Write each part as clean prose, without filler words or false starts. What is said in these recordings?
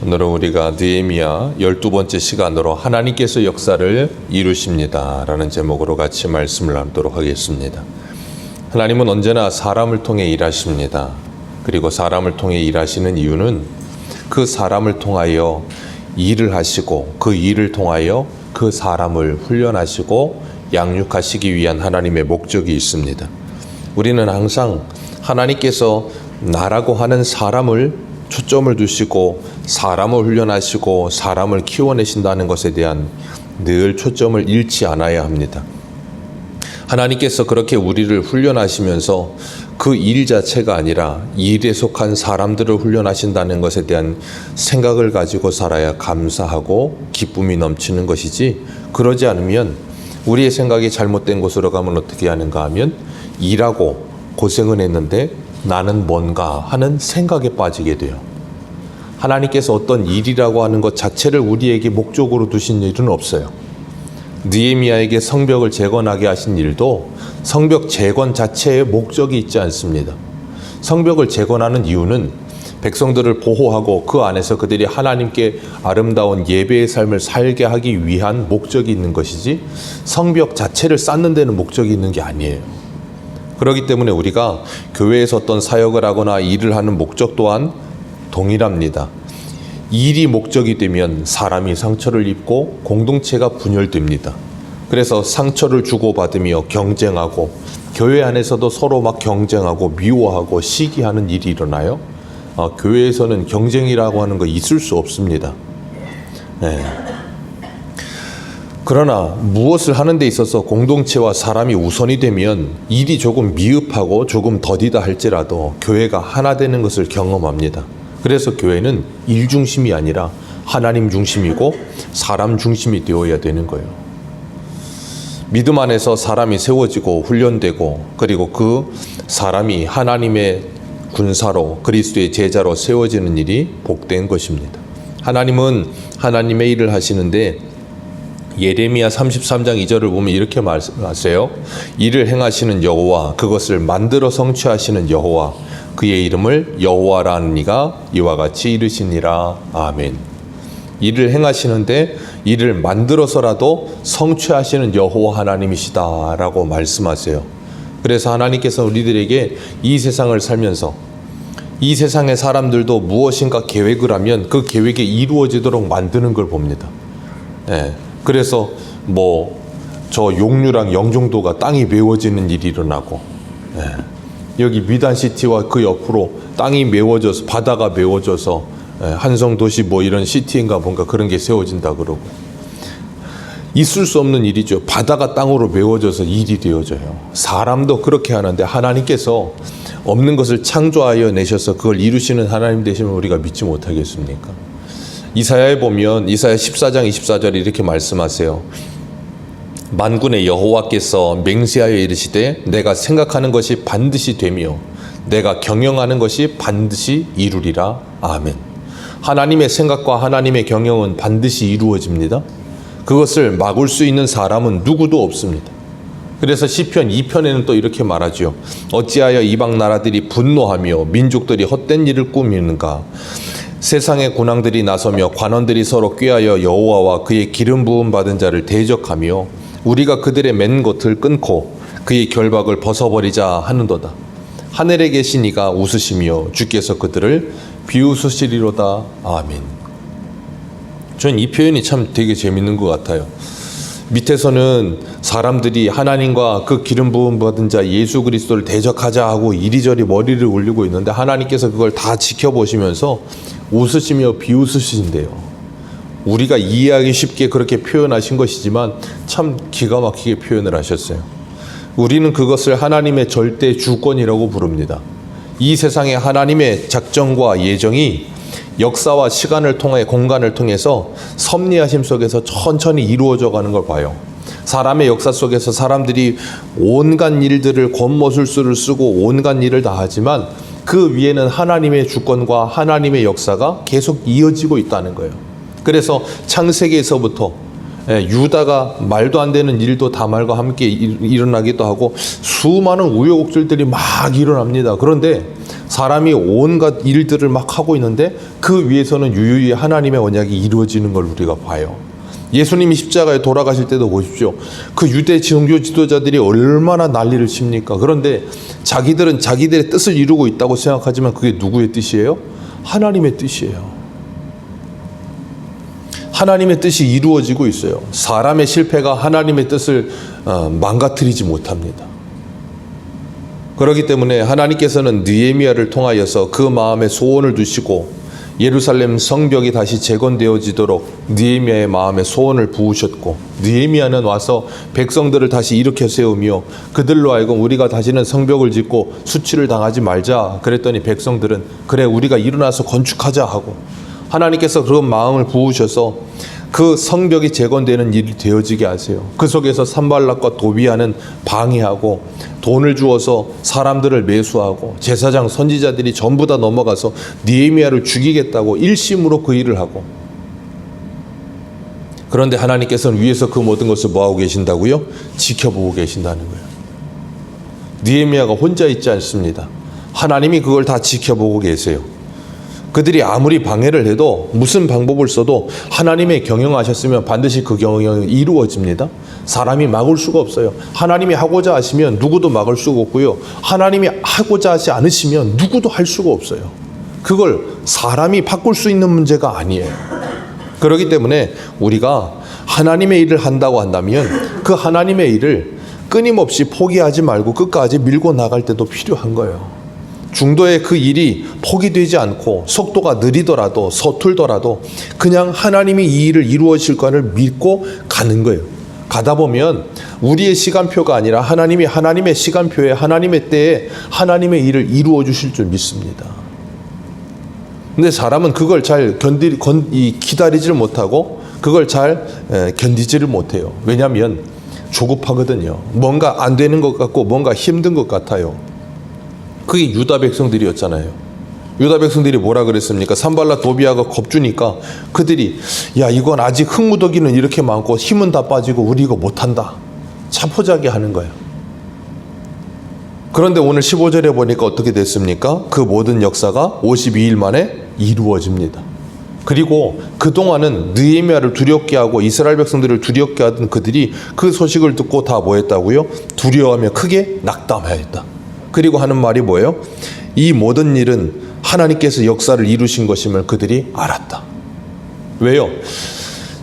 오늘은 우리가 느헤미야 12번째 시간으로 하나님께서 역사를 이루십니다 라는 제목으로 같이 말씀을 나누도록 하겠습니다. 하나님은 언제나 사람을 통해 일하십니다. 그리고 사람을 통해 일하시는 이유는 그 사람을 통하여 일을 하시고 그 일을 통하여 그 사람을 훈련하시고 양육하시기 위한 하나님의 목적이 있습니다. 우리는 항상 하나님께서 나라고 하는 사람을 초점을 두시고 사람을 훈련하시고 사람을 키워내신다는 것에 대한 늘 초점을 잃지 않아야 합니다. 하나님께서 그렇게 우리를 훈련하시면서 그 일 자체가 아니라 일에 속한 사람들을 훈련하신다는 것에 대한 생각을 가지고 살아야 감사하고 기쁨이 넘치는 것이지, 그러지 않으면 우리의 생각이 잘못된 곳으로 가면 어떻게 하는가 하면 일하고 고생은 했는데 나는 뭔가 하는 생각에 빠지게 돼요. 하나님께서 어떤 일이라고 하는 것 자체를 우리에게 목적으로 두신 일은 없어요. 느헤미야에게 성벽을 재건하게 하신 일도 성벽 재건 자체에 목적이 있지 않습니다. 성벽을 재건하는 이유는 백성들을 보호하고 그 안에서 그들이 하나님께 아름다운 예배의 삶을 살게 하기 위한 목적이 있는 것이지, 성벽 자체를 쌓는 데는 목적이 있는 게 아니에요. 그렇기 때문에 우리가 교회에서 어떤 사역을 하거나 일을 하는 목적 또한 동일합니다. 일이 목적이 되면 사람이 상처를 입고 공동체가 분열됩니다. 그래서 상처를 주고받으며 경쟁하고 교회 안에서도 서로 막 경쟁하고 미워하고 시기하는 일이 일어나요. 교회에서는 경쟁이라고 하는 거 있을 수 없습니다. 네. 그러나 무엇을 하는 데 있어서 공동체와 사람이 우선이 되면 일이 조금 미흡하고 조금 더디다 할지라도 교회가 하나 되는 것을 경험합니다. 그래서 교회는 일 중심이 아니라 하나님 중심이고 사람 중심이 되어야 되는 거예요. 믿음 안에서 사람이 세워지고 훈련되고, 그리고 그 사람이 하나님의 군사로 그리스도의 제자로 세워지는 일이 복된 것입니다. 하나님은 하나님의 일을 하시는데 예레미야 33장 2절을 보면 이렇게 말씀하세요. 이를 행하시는 여호와, 그것을 만들어 성취하시는 여호와, 그의 이름을 여호와라는 이가 이와 같이 이르시니라. 아멘. 일을 행하시는데 일을 만들어서라도 성취하시는 여호와 하나님이시다라고 말씀하세요. 그래서 하나님께서 우리들에게 이 세상을 살면서 이 세상의 사람들도 무엇인가 계획을 하면 그 계획이 이루어지도록 만드는 걸 봅니다. 네. 그래서 저 용류랑 영종도가 땅이 메워지는 일이 일어나고, 네. 여기 미단시티와 그 옆으로 땅이 메워져서 바다가 메워져서 한성도시 이런 시티인가 뭔가 그런 게 세워진다 그러고, 있을 수 없는 일이죠. 바다가 땅으로 메워져서 일이 되어져요. 사람도 그렇게 하는데 하나님께서 없는 것을 창조하여 내셔서 그걸 이루시는 하나님 되시면 우리가 믿지 못하겠습니까? 이사야에 보면 이사야 14장 24절에 이렇게 말씀하세요. 만군의 여호와께서 맹세하여 이르시되 내가 생각하는 것이 반드시 되며 내가 경영하는 것이 반드시 이루리라. 아멘. 하나님의 생각과 하나님의 경영은 반드시 이루어집니다. 그것을 막을 수 있는 사람은 누구도 없습니다. 그래서 시편 2편에는 또 이렇게 말하죠. 어찌하여 이방 나라들이 분노하며 민족들이 헛된 일을 꾸미는가. 세상의 군왕들이 나서며 관원들이 서로 꾀하여 여호와와 그의 기름 부음 받은 자를 대적하며 우리가 그들의 맨 겉을 끊고 그의 결박을 벗어버리자 하는도다. 하늘에 계신 이가 웃으시며 주께서 그들을 비웃으시리로다. 아멘. 전 이 표현이 참 되게 재밌는 것 같아요. 밑에서는 사람들이 하나님과 그 기름 부음 받은 자 예수 그리스도를 대적하자 하고 이리저리 머리를 올리고 있는데 하나님께서 그걸 다 지켜보시면서 웃으시며 비웃으신대요. 우리가 이해하기 쉽게 그렇게 표현하신 것이지만 참 기가 막히게 표현을 하셨어요. 우리는 그것을 하나님의 절대 주권이라고 부릅니다. 이 세상에 하나님의 작정과 예정이 역사와 시간을 통해 공간을 통해서 섭리하심 속에서 천천히 이루어져 가는 걸 봐요. 사람의 역사 속에서 사람들이 온갖 일들을 겉모술수를 쓰고 온갖 일을 다 하지만 그 위에는 하나님의 주권과 하나님의 역사가 계속 이어지고 있다는 거예요. 그래서 창세기에서부터 유다가 말도 안 되는 일도 다말과 함께 일어나기도 하고 수많은 우여곡절들이 막 일어납니다. 그런데 사람이 온갖 일들을 막 하고 있는데 그 위에서는 유유히 하나님의 언약이 이루어지는 걸 우리가 봐요. 예수님이 십자가에 돌아가실 때도 보십시오. 그 유대 종교 지도자들이 얼마나 난리를 칩니까? 그런데 자기들은 자기들의 뜻을 이루고 있다고 생각하지만 그게 누구의 뜻이에요? 하나님의 뜻이에요. 하나님의 뜻이 이루어지고 있어요. 사람의 실패가 하나님의 뜻을 망가뜨리지 못합니다. 그렇기 때문에 하나님께서는 느헤미야를 통하여서 그 마음에 소원을 두시고 예루살렘 성벽이 다시 재건되어지도록 느헤미야의 마음에 소원을 부으셨고, 느헤미야는 와서 백성들을 다시 일으켜 세우며 그들로 하여금 우리가 다시는 성벽을 짓고 수치를 당하지 말자 그랬더니 백성들은 그래 우리가 일어나서 건축하자 하고, 하나님께서 그런 마음을 부으셔서 그 성벽이 재건되는 일이 되어지게 하세요. 그 속에서 산발락과 도비아는 방해하고 돈을 주어서 사람들을 매수하고 제사장 선지자들이 전부 다 넘어가서 느헤미야를 죽이겠다고 일심으로 그 일을 하고, 그런데 하나님께서는 위에서 그 모든 것을 뭐하고 계신다고요? 지켜보고 계신다는 거예요. 느헤미야가 혼자 있지 않습니다. 하나님이 그걸 다 지켜보고 계세요. 그들이 아무리 방해를 해도 무슨 방법을 써도 하나님의 경영하셨으면 반드시 그 경영이 이루어집니다. 사람이 막을 수가 없어요. 하나님이 하고자 하시면 누구도 막을 수가 없고요. 하나님이 하고자 하지 않으시면 누구도 할 수가 없어요. 그걸 사람이 바꿀 수 있는 문제가 아니에요. 그렇기 때문에 우리가 하나님의 일을 한다고 한다면 그 하나님의 일을 끊임없이 포기하지 말고 끝까지 밀고 나갈 때도 필요한 거예요. 중도에 그 일이 포기되지 않고 속도가 느리더라도 서툴더라도 그냥 하나님이 이 일을 이루어질 거를 믿고 가는 거예요. 가다 보면 우리의 시간표가 아니라 하나님이 하나님의 시간표에 하나님의 때에 하나님의 일을 이루어 주실 줄 믿습니다. 근데 사람은 그걸 잘 기다리지를 못하고 그걸 잘 견디지를 못해요. 왜냐하면 조급하거든요. 뭔가 안 되는 것 같고 뭔가 힘든 것 같아요. 그게 유다 백성들이었잖아요. 유다 백성들이 뭐라 그랬습니까? 산발락 도비아가 겁주니까 그들이 야 이건 아직 흙무더기는 이렇게 많고 힘은 다 빠지고 우리 이거 못한다. 자포자기 하는 거예요. 그런데 오늘 15절에 보니까 어떻게 됐습니까? 그 모든 역사가 52일 만에 이루어집니다. 그리고 그동안은 느헤미야를 두렵게 하고 이스라엘 백성들을 두렵게 하던 그들이 그 소식을 듣고 다 뭐 했다고요? 두려워하며 크게 낙담하였다. 그리고 하는 말이 뭐예요? 이 모든 일은 하나님께서 역사를 이루신 것임을 그들이 알았다. 왜요?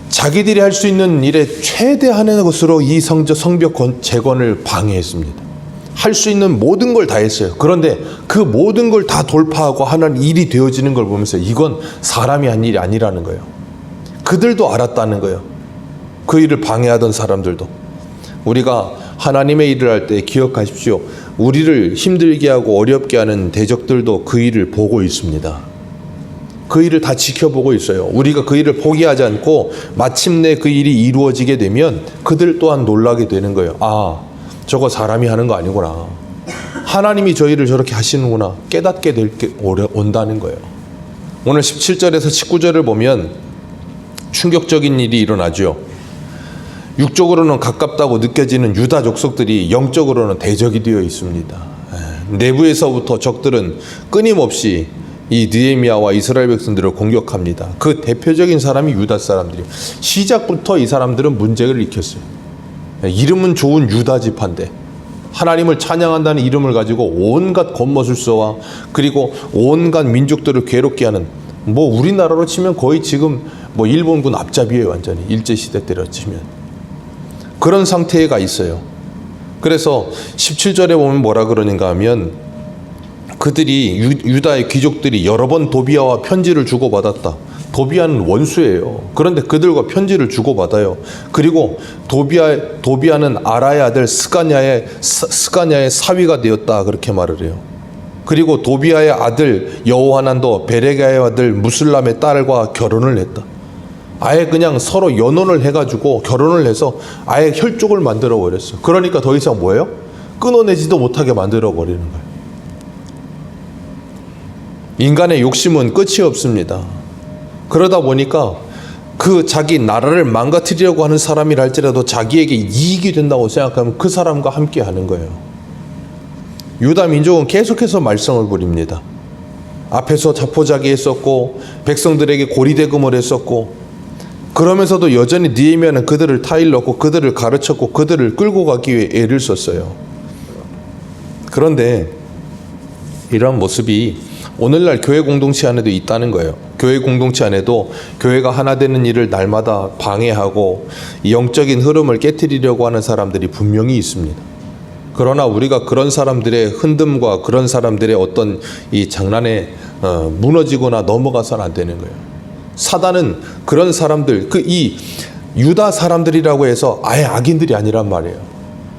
자기들이 할 수 있는 일에 최대한의 것으로 이 성벽 재건을 방해했습니다. 할 수 있는 모든 걸 다 했어요. 그런데 그 모든 걸 다 돌파하고 하는 일이 되어지는 걸 보면서 이건 사람이 한 일이 아니라는 거예요. 그들도 알았다는 거예요. 그 일을 방해하던 사람들도. 우리가 하나님의 일을 할 때 기억하십시오. 우리를 힘들게 하고 어렵게 하는 대적들도 그 일을 보고 있습니다. 그 일을 다 지켜보고 있어요. 우리가 그 일을 포기하지 않고 마침내 그 일이 이루어지게 되면 그들 또한 놀라게 되는 거예요. 아, 저거 사람이 하는 거 아니구나. 하나님이 저 일을 저렇게 하시는구나. 깨닫게 온다는 거예요. 오늘 17절에서 19절을 보면 충격적인 일이 일어나죠. 육적으로는 가깝다고 느껴지는 유다 족속들이 영적으로는 대적이 되어 있습니다. 내부에서부터 적들은 끊임없이 이 느헤미야와 이스라엘 백성들을 공격합니다. 그 대표적인 사람이 유다 사람들이에요. 시작부터 이 사람들은 문제를 일으켰어요. 이름은 좋은 유다 지파인데 하나님을 찬양한다는 이름을 가지고 온갖 겉모술서와 그리고 온갖 민족들을 괴롭게 하는, 뭐 우리나라로 치면 거의 지금 뭐 일본군 앞잡이에요. 완전히 일제시대 때로 치면 그런 상태에 가 있어요. 그래서 17절에 보면 뭐라 그러는가 하면 그들이 유다의 귀족들이 여러 번 도비아와 편지를 주고받았다. 도비아는 원수예요. 그런데 그들과 편지를 주고받아요. 그리고 도비아는 아라의 아들 스가냐의 사위가 되었다. 그렇게 말을 해요. 그리고 도비아의 아들 여호하난도 베레가의 아들 무슬람의 딸과 결혼을 했다. 아예 그냥 서로 연혼을 해가지고 결혼을 해서 아예 혈족을 만들어 버렸어요. 그러니까 더 이상 뭐예요? 끊어내지도 못하게 만들어 버리는 거예요. 인간의 욕심은 끝이 없습니다. 그러다 보니까 그 자기 나라를 망가뜨리려고 하는 사람이라 할지라도 자기에게 이익이 된다고 생각하면 그 사람과 함께 하는 거예요. 유다 민족은 계속해서 말썽을 부립니다. 앞에서 자포자기했었고 백성들에게 고리대금을 했었고, 그러면서도 여전히 느헤미야는 그들을 타일렀고 그들을 가르쳤고 그들을 끌고 가기 위해 애를 썼어요. 그런데 이런 모습이 오늘날 교회 공동체 안에도 있다는 거예요. 교회 공동체 안에도 교회가 하나 되는 일을 날마다 방해하고 영적인 흐름을 깨트리려고 하는 사람들이 분명히 있습니다. 그러나 우리가 그런 사람들의 흔듦과 그런 사람들의 어떤 이 장난에 무너지거나 넘어가서는 안 되는 거예요. 사단은 그런 사람들, 이 유다 사람들이라고 해서 아예 악인들이 아니란 말이에요.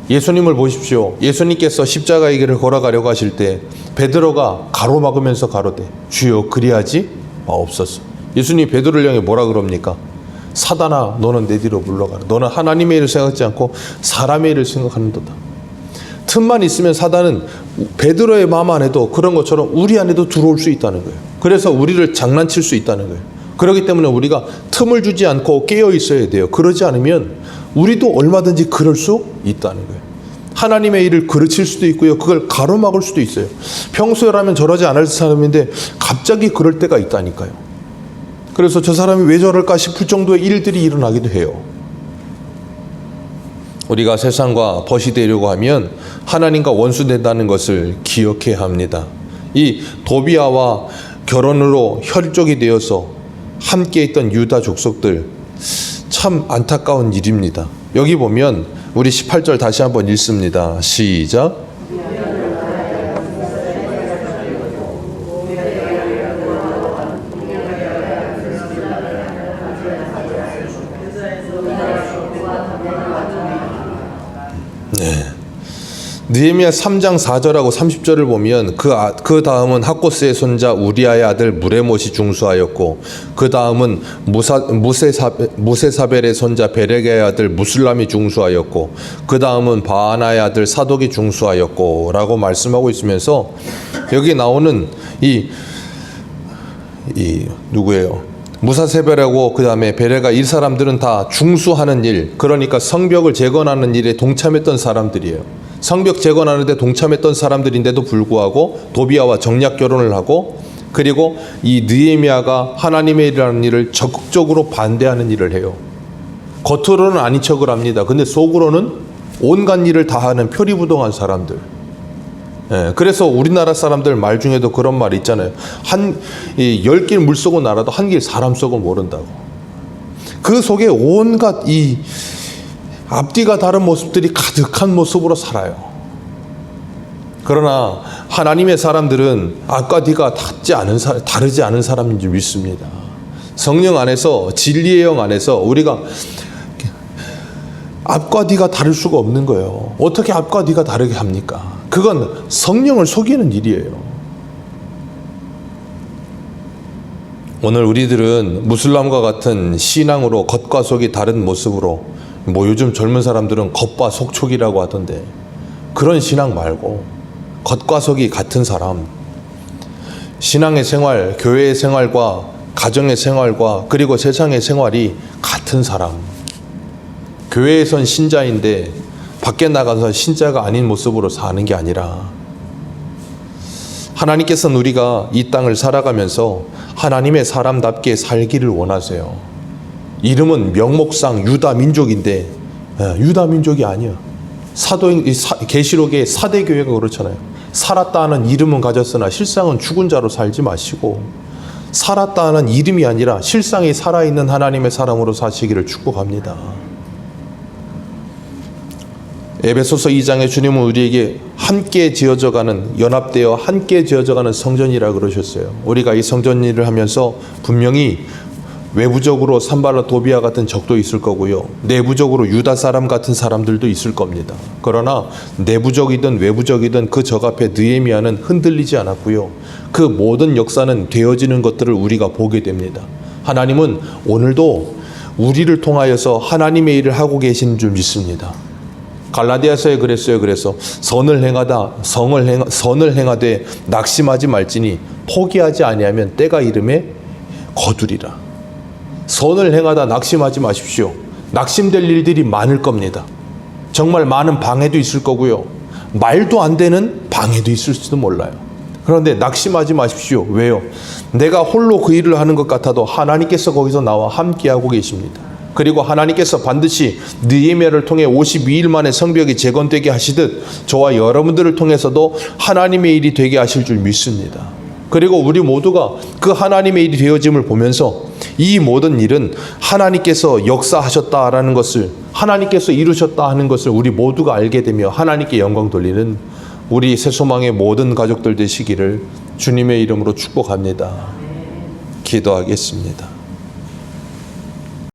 예수님을 보십시오. 예수님께서 십자가의 길을 걸어가려고 하실 때 베드로가 가로막으면서 가로되 주여 그리하지 마옵소서. 예수님이 베드로를 향해 뭐라 그럽니까? 사단아 너는 내 뒤로 물러가라. 너는 하나님의 일을 생각하지 않고 사람의 일을 생각하는도다. 틈만 있으면 사단은 베드로의 마음 안에도 그런 것처럼 우리 안에도 들어올 수 있다는 거예요. 그래서 우리를 장난칠 수 있다는 거예요. 그렇기 때문에 우리가 틈을 주지 않고 깨어 있어야 돼요. 그러지 않으면 우리도 얼마든지 그럴 수 있다는 거예요. 하나님의 일을 그르칠 수도 있고요. 그걸 가로막을 수도 있어요. 평소라면 저러지 않을 사람인데 갑자기 그럴 때가 있다니까요. 그래서 저 사람이 왜 저럴까 싶을 정도의 일들이 일어나기도 해요. 우리가 세상과 벗이 되려고 하면 하나님과 원수된다는 것을 기억해야 합니다. 이 도비아와 결혼으로 혈족이 되어서 함께 있던 유다 족속들, 참 안타까운 일입니다. 여기 보면 우리 18절 다시 한번 읽습니다. 시작. 느헤미야 3장 4절하고 30절을 보면 그 다음은 학고스의 손자 우리아의 아들 무레못이 중수하였고, 그 다음은 무세사벨의 손자 베레게의 아들 무술람이 중수하였고, 그 다음은 바하나의 아들 사독이 중수하였고 라고 말씀하고 있으면서 여기 나오는 이 누구예요? 무사세벨하고 그 다음에 베레가 이 사람들은 다 중수하는 일, 그러니까 성벽을 재건하는 일에 동참했던 사람들이에요. 성벽 재건하는데 동참했던 사람들인데도 불구하고 도비아와 정략 결혼을 하고, 그리고 이 느헤미야가 하나님의 일이라는 일을 적극적으로 반대하는 일을 해요. 겉으로는 아닌 척을 합니다. 근데 속으로는 온갖 일을 다 하는 표리부동한 사람들. 그래서 우리나라 사람들 말 중에도 그런 말 있잖아요. 10길 물속은 알아도 한 길 사람 속은 모른다고. 그 속에 온갖 이 앞뒤가 다른 모습들이 가득한 모습으로 살아요. 그러나 하나님의 사람들은 앞과 뒤가 다르지 않은 사람인 줄 믿습니다. 성령 안에서, 진리의 영 안에서 우리가 앞과 뒤가 다를 수가 없는 거예요. 어떻게 앞과 뒤가 다르게 합니까? 그건 성령을 속이는 일이에요. 오늘 우리들은 무슬람과 같은 신앙으로 겉과 속이 다른 모습으로, 요즘 젊은 사람들은 겉과 속촉이라고 하던데, 그런 신앙 말고 겉과 속이 같은 사람, 신앙의 생활, 교회의 생활과 가정의 생활과 그리고 세상의 생활이 같은 사람, 교회에선 신자인데 밖에 나가서 신자가 아닌 모습으로 사는 게 아니라, 하나님께서는 우리가 이 땅을 살아가면서 하나님의 사람답게 살기를 원하세요. 이름은 명목상 유다 민족인데 유다 민족이 아니야. 계시록의 사대교회가 그렇잖아요. 살았다 하는 이름은 가졌으나 실상은 죽은 자로 살지 마시고, 살았다 하는 이름이 아니라 실상이 살아있는 하나님의 사람으로 사시기를 축복합니다. 에베소서 2장에 주님은 우리에게 함께 지어져가는, 연합되어 함께 지어져가는 성전이라 그러셨어요. 우리가 이 성전 일을 하면서 분명히 외부적으로 산발라 도비아 같은 적도 있을 거고요. 내부적으로 유다 사람 같은 사람들도 있을 겁니다. 그러나 내부적이든 외부적이든 그 적 앞에 느헤미야는 흔들리지 않았고요. 그 모든 역사는 되어지는 것들을 우리가 보게 됩니다. 하나님은 오늘도 우리를 통하여서 하나님의 일을 하고 계신 줄 믿습니다. 갈라디아서에 그랬어요. 그래서 선을 행하되 낙심하지 말지니 포기하지 아니하면 때가 이름에 거두리라. 선을 행하다 낙심하지 마십시오. 낙심될 일들이 많을 겁니다. 정말 많은 방해도 있을 거고요. 말도 안 되는 방해도 있을지도 몰라요. 그런데 낙심하지 마십시오. 왜요? 내가 홀로 그 일을 하는 것 같아도 하나님께서 거기서 나와 함께하고 계십니다. 그리고 하나님께서 반드시 느헤미야를 통해 52일 만에 성벽이 재건되게 하시듯 저와 여러분들을 통해서도 하나님의 일이 되게 하실 줄 믿습니다. 그리고 우리 모두가 그 하나님의 일이 되어짐을 보면서 이 모든 일은 하나님께서 역사하셨다라는 것을, 하나님께서 이루셨다 하는 것을 우리 모두가 알게 되며 하나님께 영광 돌리는 우리 새소망의 모든 가족들 되시기를 주님의 이름으로 축복합니다. 기도하겠습니다.